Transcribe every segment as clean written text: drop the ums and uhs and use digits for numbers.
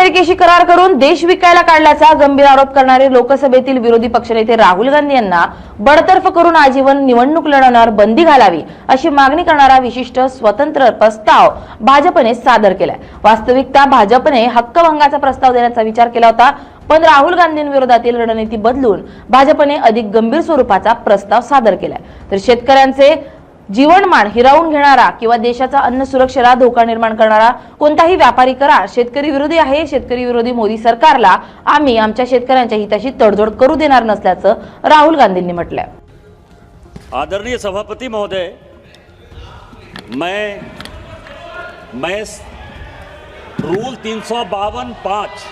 अमेरिकेशी करार करून देश विकायला काढल्याचा गंभीर आरोप करणारे लोकसभेतील विरोधी पक्षनेते राहुल गांधी यांना बडतर्फ करून आजीवन निवडणूक लढवण्यावर बंदी घालावी अशी मागणी करणारा विशिष्ट स्वतंत्र प्रस्ताव भाजपने सादर केलाय। वास्तविकता भाजपने हक्कभंगाचा प्रस्ताव देण्याचा विचार केला होता, पण राहुल गांधींविरोधातील रणनीती बदलून भाजपने अधिक गंभीर स्वरूपाचा प्रस्ताव सादर केलाय। तर शेतकऱ्यांचे जीवनमान हिरावून घेणारा किंवा देशाचा अन्न सुरक्षेला धोका निर्माण करणारा कोणताही व्यापारी करार शेतकरी विरोधी आहे। शेतकरी विरोधी मोदी सरकारला आम्ही आमच्या शेतकऱ्यांच्या हिताची तडजोड करू देणार नसल्याचं राहुल गांधींनी म्हटलंय। आदरणीय सभापति महोदय, मैं रूल 352(5)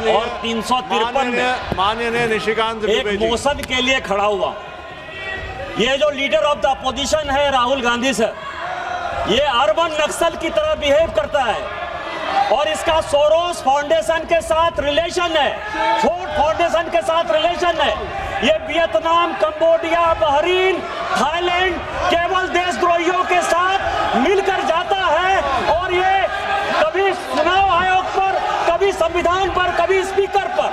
और 353 माननीय निशिकांत एक मोशन के लिए खड़ा हुआ। ये जो लीडर ऑफ द अपोजिशन है राहुल गांधी सर, ये अर्बन नक्सल की तरह बिहेव करता है और इसका सोरोस फाउंडेशन के साथ रिलेशन है, फोर्ड फाउंडेशन के साथ रिलेशन है। ये वियतनाम, कंबोडिया, बहरीन, थाईलैंड केवल देशद्रोहियों के साथ मिलकर जाता है और ये कभी चुनाव आयोग पर, कभी संविधान पर, कभी स्पीकर पर,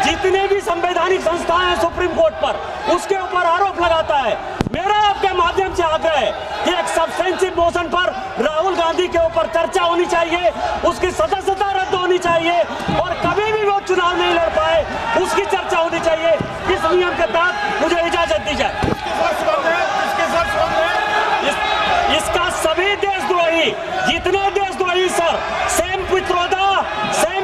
जितने भी संवैधानिक संस्थाएं हैं सुप्रीम कोर्ट पर, उसके ऊपर आरोप लगाता है। मेरा आपके माध्यम से आग्रह है कि एक सब्सटेंसिव मोशन पर राहुल गांधी के ऊपर चर्चा होनी चाहिए, उसकी सदस्यता रद्द होनी चाहिए और कभी भी वो चुनाव नहीं लड़ पाए उसकी चर्चा होनी चाहिए। इस नियम के तहत मुझे इजाजत दी जाए। इसका सभी देशद्रोही, जितने देशद्रोही sir, same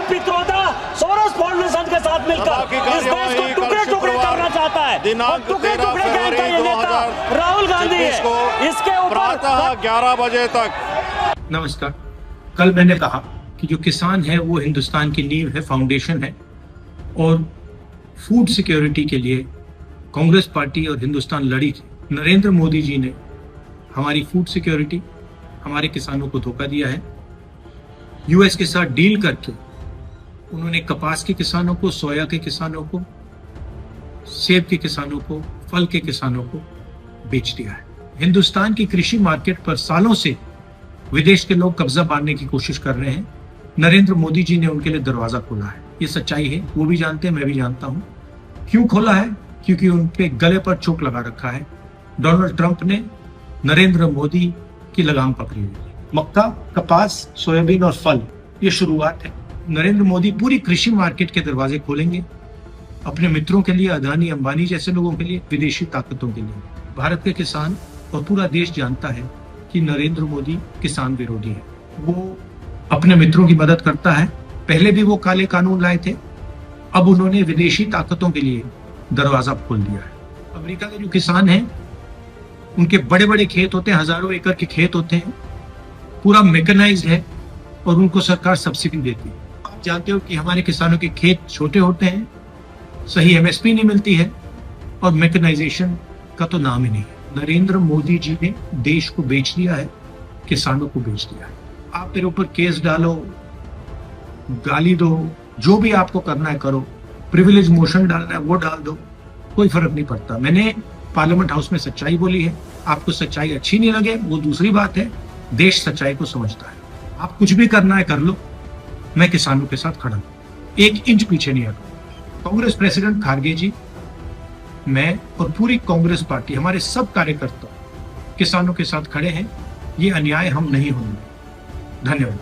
Pitroda Soros foundation के साथ मिलकर इस देश को टुकड़े टुकड़े करना चाहता है। टुकड़े टुकड़े करने का ये नेता राहुल गांधी है। इसके ऊपर प्रातः 11 बजे तक। नमस्कार। कल मैंने कहा कि जो किसान है वो हिंदुस्तान की नींव है, फाउंडेशन है और फूड सिक्योरिटी के लिए कांग्रेस पार्टी और हिंदुस्तान लड़ी थी। नरेंद्र मोदी जी ने हमारी फूड सिक्योरिटी, हमारे किसानों को धोखा दिया है। यूएस के साथ डील करके उन्होंने कपास के किसानों को, सोया के किसानों को, सेब के किसानों को, फल के किसानों को बेच दिया है। हिंदुस्तान की कृषि मार्केट पर सालों से विदेश के लोग कब्जा मारने की कोशिश कर रहे हैं। नरेंद्र मोदी जी ने उनके लिए दरवाजा खोला है। ये सच्चाई है, वो भी जानते हैं, मैं भी जानता हूं। क्यों खोला है? क्योंकि उनके गले पर चोट लगा रखा है। डोनाल्ड ट्रंप ने नरेंद्र मोदी की लगाम पकड़ी हुई है। मक्का, कपास, सोयाबीन और फल, ये शुरुआत है। नरेंद्र मोदी पूरी कृषि मार्केट के दरवाजे खोलेंगे अपने मित्रों के लिए, अदानी अंबानी जैसे लोगों के लिए, विदेशी ताकतों के लिए। भारत के किसान और पूरा देश जानता है कि नरेंद्र मोदी किसान विरोधी है। वो अपने मित्रों की मदद करता है। पहले भी वो काले कानून लाए थे, अब उन्होंने विदेशी ताकतों के लिए दरवाजा खोल दिया है। अमेरिका के जो किसान हैं, उनके बड़े बड़े खेत होते हैं, हजारों एकड़ के खेत होते हैं, पूरा मैकेनाइज्ड है और उनको सरकार सब्सिडी देती है। आप जानते हो कि हमारे किसानों के खेत छोटे होते हैं, सही एमएसपी नहीं मिलती है और मैकेनाइजेशन का तो नाम ही नहीं है। नरेंद्र मोदी जी ने देश को बेच दिया है, किसानों को बेच दिया है। आप मेरे ऊपर केस डालो, गाली दो, जो भी आपको करना है करो, प्रिविलेज मोशन डालना है वो डाल दो, कोई फर्क नहीं पड़ता। मैंने पार्लियामेंट हाउस में सच्चाई बोली है। आपको सच्चाई अच्छी नहीं लगे वो दूसरी बात है, देश सच्चाई को समझता है। आप कुछ भी करना है कर लो, मैं किसानों के साथ खड़ा हूं, 1 इंच पीछे नहीं हटूंगा। कांग्रेस प्रेसिडेंट खारगे जी, मैं और पूरी कांग्रेस पार्टी, हमारे सब कार्यकर्ता किसानों के साथ खड़े हैं। ये अन्याय हम नहीं होने देंगे। धन्यवाद।